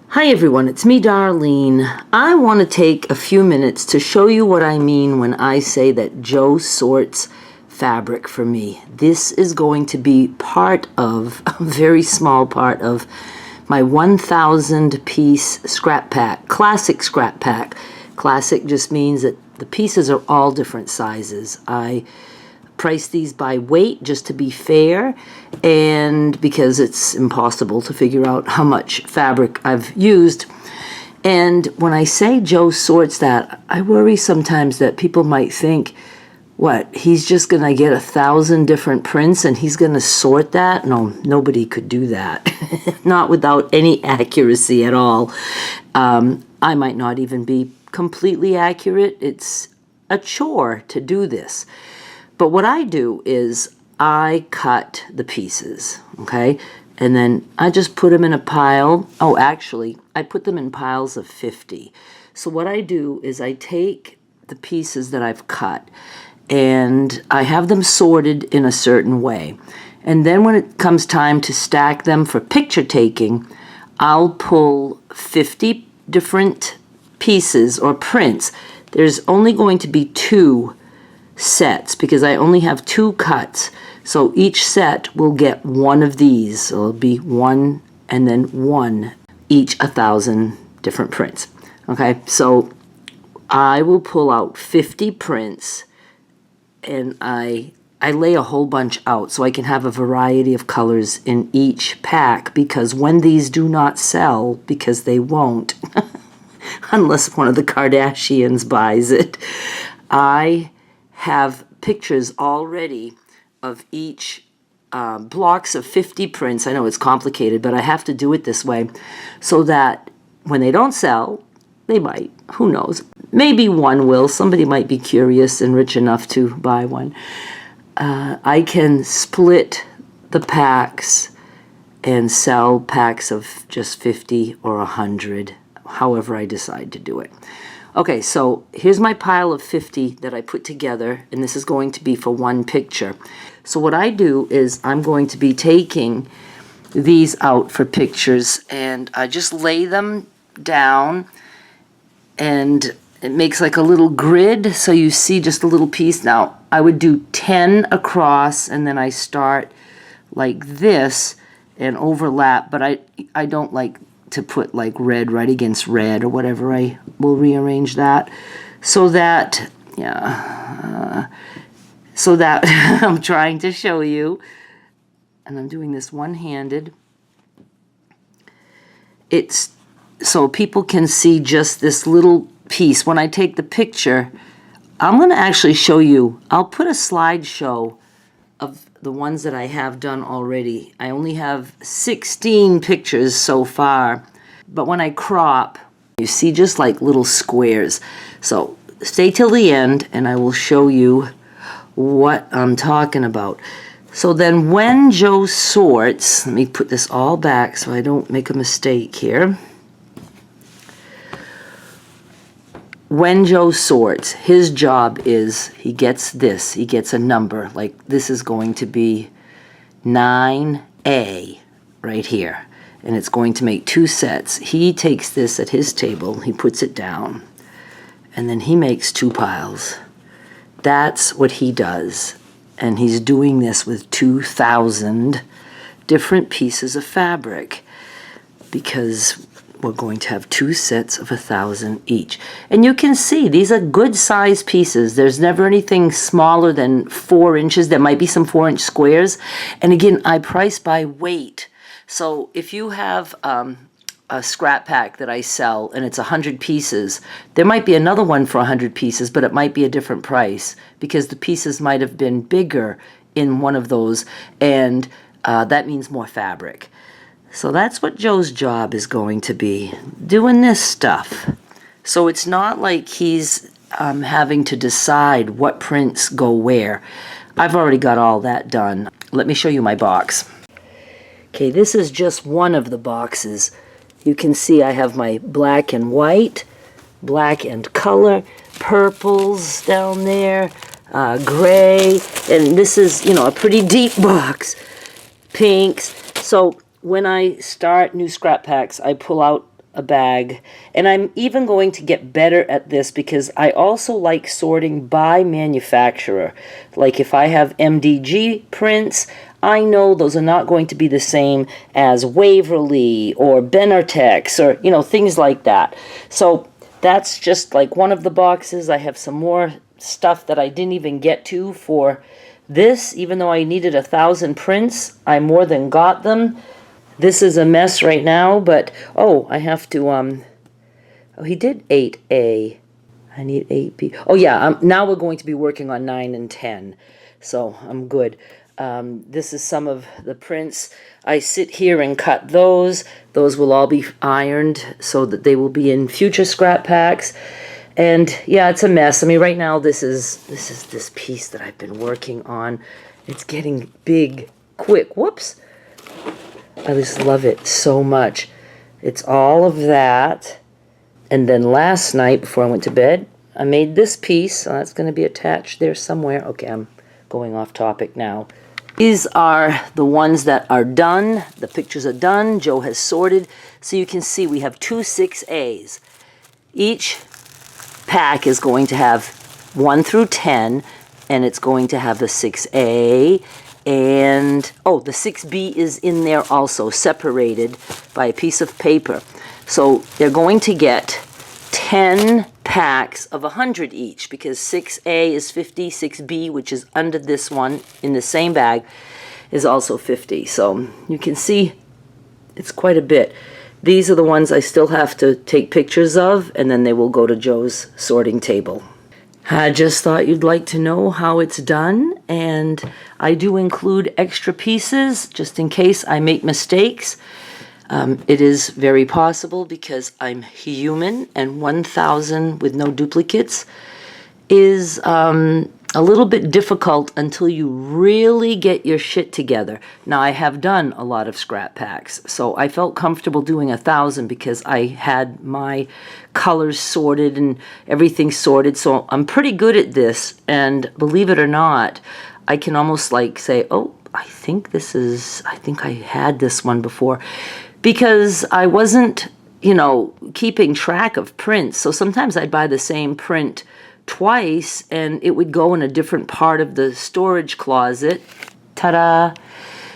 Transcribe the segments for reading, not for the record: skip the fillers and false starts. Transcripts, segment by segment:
Hi everyone, it's me Darlene. I want to take a few minutes to show you what I mean when I say that Joe sorts fabric for me. This is going to be part of, a very small part of, my 1,000 piece scrap pack, classic scrap pack. Classic just means that the pieces are all different sizes. I price these by weight just to be fair, and because it's impossible to figure out how much fabric I've used. And when I say Joe sorts that, I worry sometimes that people might think, what, he's just gonna get 1,000 different prints and he's gonna sort that? No, nobody could do that. Not without any accuracy at all. I might not even be completely accurate. It's a chore to do this. But what I do is I cut the pieces, okay? And then I just put them in a pile. Oh, actually, I put them in piles of 50. So what I do is I take the pieces that I've cut and I have them sorted in a certain way. And then when it comes time to stack them for picture taking, I'll pull 50 different pieces or prints. There's only going to be 2 sets because I only have 2 cuts, so each set will get one of these. So it'll be 1 and then 1, each 1,000 different prints. Okay, so I will pull out 50 prints and I lay a whole bunch out so I can have a variety of colors in each pack, because when these do not sell, because they won't unless one of the Kardashians buys it, I have pictures already of each blocks of 50 prints. I know it's complicated, but I have to do it this way so that when they don't sell, they might, who knows, maybe one will. Somebody might be curious and rich enough to buy one. I can split the packs and sell packs of just 50 or 100, however I decide to do it. Okay, so here's my pile of 50 that I put together, and this is going to be for one picture. So what I do is I'm going to be taking these out for pictures, and I just lay them down, and it makes like a little grid, so you see just a little piece. Now, I would do 10 across, and then I start like this and overlap, but I don't like to put like red right against red or whatever. I will rearrange that so that, so that I'm trying to show you, and I'm doing this one-handed. It's so people can see just this little piece. When I take the picture, I'm going to actually show you, I'll put a slideshow of the ones that I have done already. I only have 16 pictures so far, but when I crop, you see just like little squares. So stay till the end and I will show you what I'm talking about. So then when Joe sorts, let me put this all back so I don't make a mistake here. When Joe sorts, his job is he gets this, he gets a number, like this is going to be 9A right here, and it's going to make 2 sets. He takes this at his table, he puts it down, and then he makes 2 piles. That's what he does, and he's doing this with 2,000 different pieces of fabric, because we're going to have 2 sets of 1,000 each. And you can see these are good size pieces. There's never anything smaller than 4 inches. There might be some 4-inch squares. And again, I price by weight. So if you have a scrap pack that I sell and it's 100 pieces, there might be another one for 100 pieces, but it might be a different price because the pieces might have been bigger in one of those, and that means more fabric. So that's what Joe's job is going to be, doing this stuff. So it's not like he's having to decide what prints go where. I've already got all that done. Let me show you my box. Okay, this is just one of the boxes. You can see I have my black and white, black and color, purples down there, gray, and this is, a pretty deep box, pinks. So when I start new scrap packs, I pull out a bag. And I'm even going to get better at this because I also like sorting by manufacturer. Like if I have MDG prints, I know those are not going to be the same as Waverly or Benartex or, you know, things like that. So that's just like one of the boxes. I have some more stuff that I didn't even get to for this. Even though I needed 1,000 prints, I more than got them. This is a mess right now, but, oh, I have to, oh, he did 8A. I need 8B. Oh, yeah, now we're going to be working on 9 and 10, so I'm good. This is some of the prints. I sit here and cut those. Those will all be ironed so that they will be in future scrap packs. And, yeah, it's a mess. I mean, right now, this is this piece that I've been working on. It's getting big quick. Whoops. I just love it so much. It's all of that. And then last night, before I went to bed, I made this piece. So that's going to be attached there somewhere. Okay, I'm going off topic now. These are the ones that are done. The pictures are done. Joe has sorted. So you can see we have 2 6As. Each pack is going to have 1 through 10, and it's going to have the 6A. And, oh, the 6B is in there also, separated by a piece of paper. So they're going to get 10 packs of 100 each, because 6A is 50, 6B, which is under this one in the same bag, is also 50. So you can see it's quite a bit. These are the ones I still have to take pictures of, and then they will go to Joe's sorting table. I just thought you'd like to know how it's done, and I do include extra pieces just in case I make mistakes. It is very possible because I'm human, and 1,000 with no duplicates is a little bit difficult until you really get your shit together. Now, I have done a lot of scrap packs, so I felt comfortable doing 1,000 because I had my colors sorted and everything sorted, so I'm pretty good at this. And believe it or not, I can almost like say, oh, I think I had this one before, because I wasn't, you know, keeping track of prints. So sometimes I'd buy the same print twice and it would go in a different part of the storage closet. Ta-da!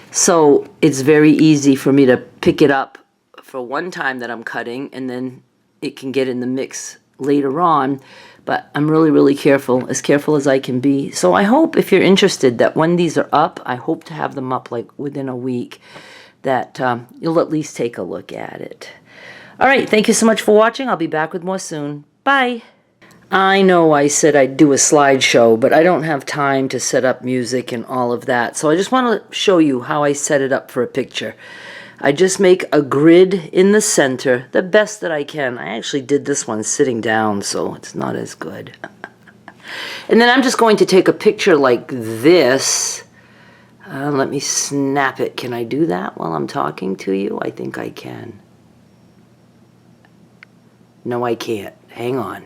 So it's very easy for me to pick it up for one time that I'm cutting, and then it can get in the mix later on. But I'm really, really careful as I can be. So I hope, if you're interested, that when these are up, I hope to have them up like within a week, that you'll at least take a look at it. All right, thank you so much for watching. I'll be back with more soon. Bye! I know I said I'd do a slideshow, but I don't have time to set up music and all of that. So I just want to show you how I set it up for a picture. I just make a grid in the center, the best that I can. I actually did this one sitting down, so it's not as good. And then I'm just going to take a picture like this. Let me snap it. Can I do that while I'm talking to you? I think I can. No, I can't. Hang on.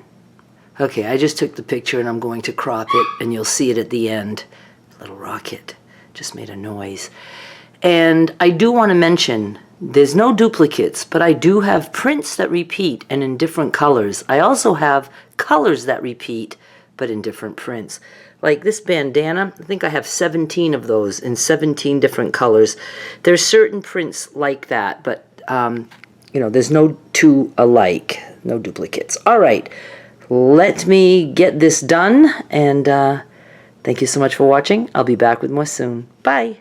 Okay, I just took the picture and I'm going to crop it, and you'll see it at the end. Little rocket just made a noise. And I do want to mention, there's no duplicates, but I do have prints that repeat and in different colors. I also have colors that repeat, but in different prints. Like this bandana, I think I have 17 of those in 17 different colors. There's certain prints like that, but, you know, there's no two alike, no duplicates. All right. Let me get this done, and thank you so much for watching. I'll be back with more soon. Bye.